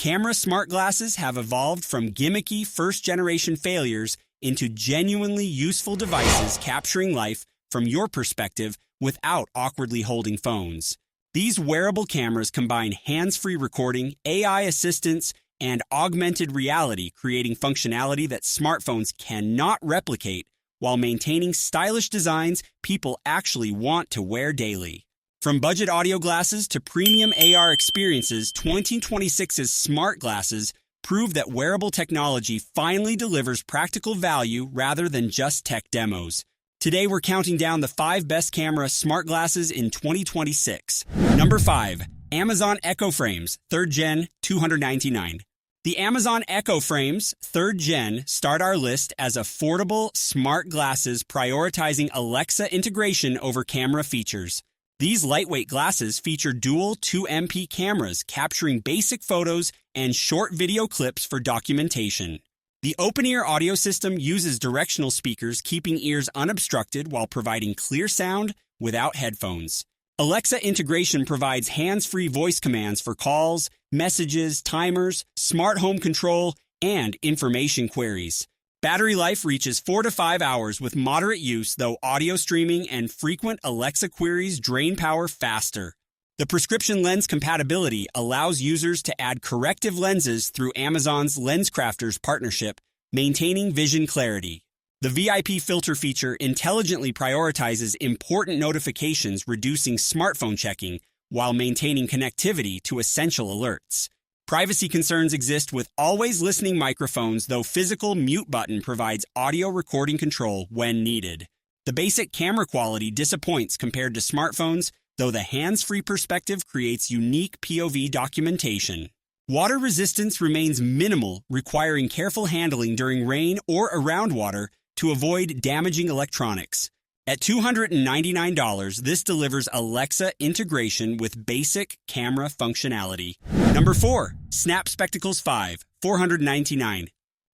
Camera smart glasses have evolved from gimmicky first-generation failures into genuinely useful devices capturing life from your perspective without awkwardly holding phones. These wearable cameras combine hands-free recording, AI assistance, and augmented reality, creating functionality that smartphones cannot replicate while maintaining stylish designs people actually want to wear daily. From budget audio glasses to premium AR experiences, 2026's smart glasses prove that wearable technology finally delivers practical value rather than just tech demos. Today, we're counting down the 5 best camera smart glasses in 2026. Number 5. Amazon Echo Frames, 3rd Gen, $299. The Amazon Echo Frames 3rd Gen start our list as affordable, smart glasses prioritizing Alexa integration over camera features. These lightweight glasses feature dual 2MP cameras capturing basic photos and short video clips for documentation. The open-ear audio system uses directional speakers, keeping ears unobstructed while providing clear sound without headphones. Alexa integration provides hands-free voice commands for calls, messages, timers, smart home control, and information queries. Battery life reaches 4 to 5 hours with moderate use, though audio streaming and frequent Alexa queries drain power faster. The prescription lens compatibility allows users to add corrective lenses through Amazon's LensCrafters partnership, maintaining vision clarity. The VIP filter feature intelligently prioritizes important notifications, reducing smartphone checking while maintaining connectivity to essential alerts. Privacy concerns exist with always listening microphones, though physical mute button provides audio recording control when needed. The basic camera quality disappoints compared to smartphones, though the hands-free perspective creates unique POV documentation. Water resistance remains minimal, requiring careful handling during rain or around water to avoid damaging electronics. At $299, this delivers Alexa integration with basic camera functionality. Number 4. Snap Spectacles 5, $499.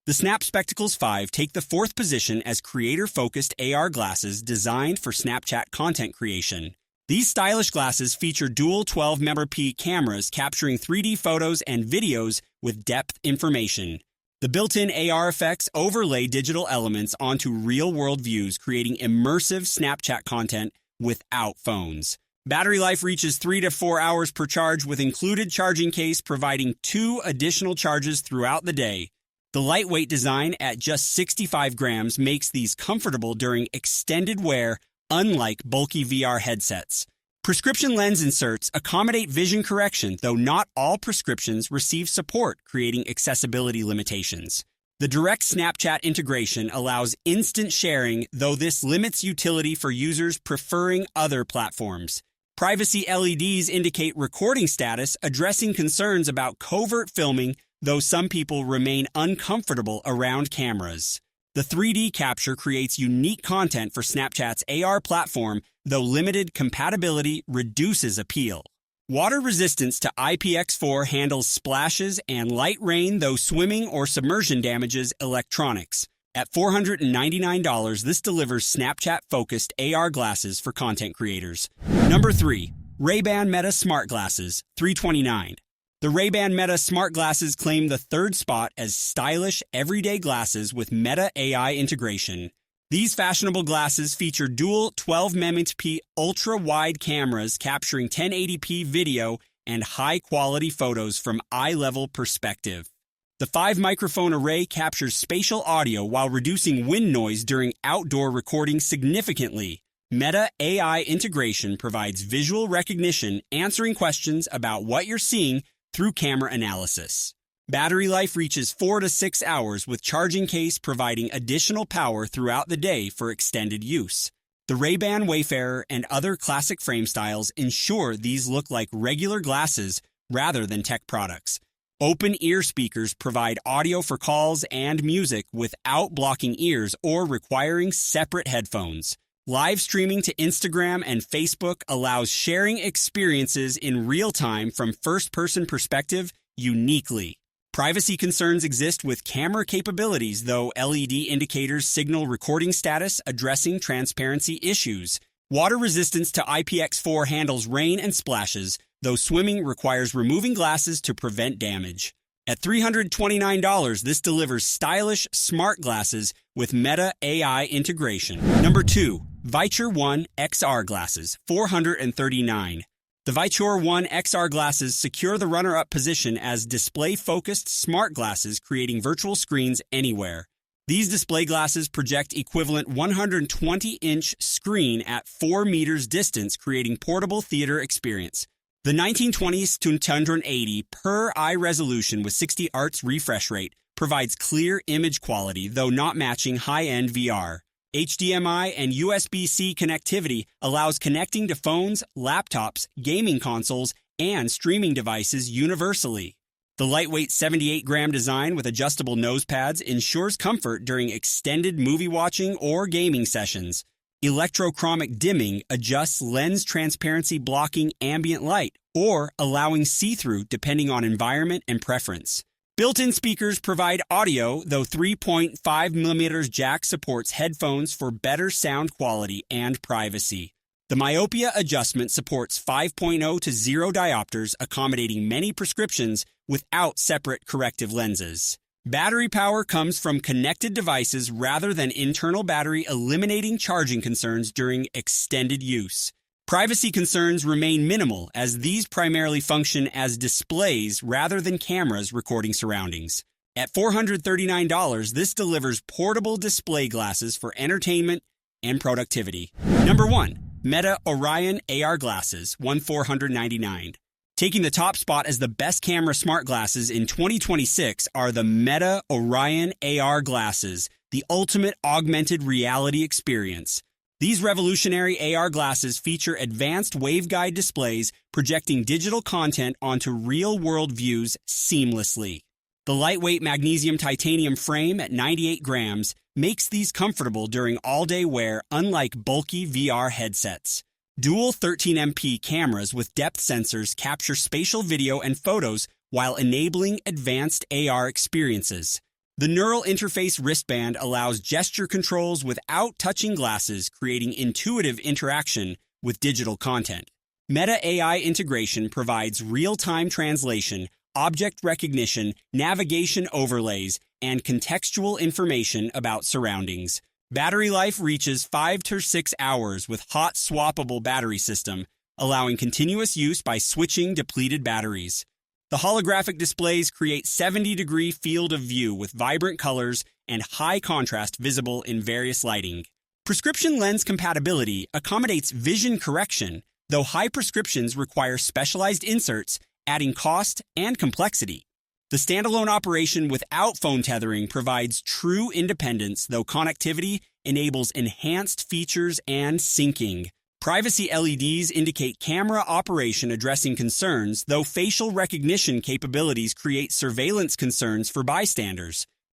The Snap Spectacles 5 take the 4th position as creator-focused AR glasses designed for Snapchat content creation. These stylish glasses feature dual 12-megapixel cameras capturing 3D photos and videos with depth information. The built-in AR effects overlay digital elements onto real-world views, creating immersive Snapchat content without phones. Battery life reaches 3 to 4 hours per charge, with included charging case providing 2 additional charges throughout the day. The lightweight design at just 65 grams makes these comfortable during extended wear, unlike bulky VR headsets. Prescription lens inserts accommodate vision correction, though not all prescriptions receive support, creating accessibility limitations. The direct Snapchat integration allows instant sharing, though this limits utility for users preferring other platforms. Privacy LEDs indicate recording status, addressing concerns about covert filming, though some people remain uncomfortable around cameras. The 3D capture creates unique content for Snapchat's AR platform, though limited compatibility reduces appeal. Water resistance to IPX4 handles splashes and light rain, though swimming or submersion damages electronics. At $499, this delivers Snapchat-focused AR glasses for content creators. Number 3. Ray-Ban Meta Smart Glasses, $329. The Ray-Ban Meta Smart Glasses claim the 3rd spot as stylish, everyday glasses with Meta AI integration. These fashionable glasses feature dual 12-megapixel ultra-wide cameras capturing 1080p video and high-quality photos from eye-level perspective. The 5-microphone array captures spatial audio while reducing wind noise during outdoor recording significantly. Meta AI integration provides visual recognition, answering questions about what you're seeing through camera analysis. Battery life reaches 4 to 6 hours, with charging case providing additional power throughout the day for extended use. The Ray-Ban Wayfarer and other classic frame styles ensure these look like regular glasses rather than tech products. Open-ear speakers provide audio for calls and music without blocking ears or requiring separate headphones. Live streaming to Instagram and Facebook allows sharing experiences in real time from first-person perspective uniquely. Privacy concerns exist with camera capabilities, though LED indicators signal recording status, addressing transparency issues. Water resistance to IPX4 handles rain and splashes, though swimming requires removing glasses to prevent damage. At $329, this delivers stylish, smart glasses with Meta AI integration. Number 2. Viture One XR glasses, $439. The Viture One XR glasses secure the runner-up position as display-focused smart glasses creating virtual screens anywhere. These display glasses project equivalent 120-inch screen at 4 meters distance, creating portable theater experience. The 1920s to 1080 per eye resolution with 60 Hz refresh rate provides clear image quality, though not matching high-end VR. HDMI and USB-C connectivity allows connecting to phones, laptops, gaming consoles, and streaming devices universally. The lightweight 78-gram design with adjustable nose pads ensures comfort during extended movie watching or gaming sessions. Electrochromic dimming adjusts lens transparency, blocking ambient light or allowing see-through depending on environment and preference. Built-in speakers provide audio, though 3.5mm jack supports headphones for better sound quality and privacy. The myopia adjustment supports 5.0 to 0 diopters, accommodating many prescriptions without separate corrective lenses. Battery power comes from connected devices rather than internal battery, eliminating charging concerns during extended use. Privacy concerns remain minimal, as these primarily function as displays rather than cameras recording surroundings. At $439, this delivers portable display glasses for entertainment and productivity. Number 1. Meta Orion AR Glasses, $1,499. Taking the top spot as the best camera smart glasses in 2026 are the Meta Orion AR Glasses, the ultimate augmented reality experience. These revolutionary AR glasses feature advanced waveguide displays projecting digital content onto real-world views seamlessly. The lightweight magnesium titanium frame at 98 grams makes these comfortable during all-day wear, unlike bulky VR headsets. Dual 13MP cameras with depth sensors capture spatial video and photos while enabling advanced AR experiences. The neural interface wristband allows gesture controls without touching glasses, creating intuitive interaction with digital content. Meta AI integration provides real-time translation, object recognition, navigation overlays, and contextual information about surroundings. Battery life reaches 5 to 6 hours with hot swappable battery system, allowing continuous use by switching depleted batteries. The holographic displays create 70-degree field of view with vibrant colors and high contrast visible in various lighting. Prescription lens compatibility accommodates vision correction, though high prescriptions require specialized inserts, adding cost and complexity. The standalone operation without phone tethering provides true independence, though connectivity enables enhanced features and syncing. Privacy LEDs indicate camera operation addressing concerns, though facial recognition capabilities create surveillance concerns for bystanders.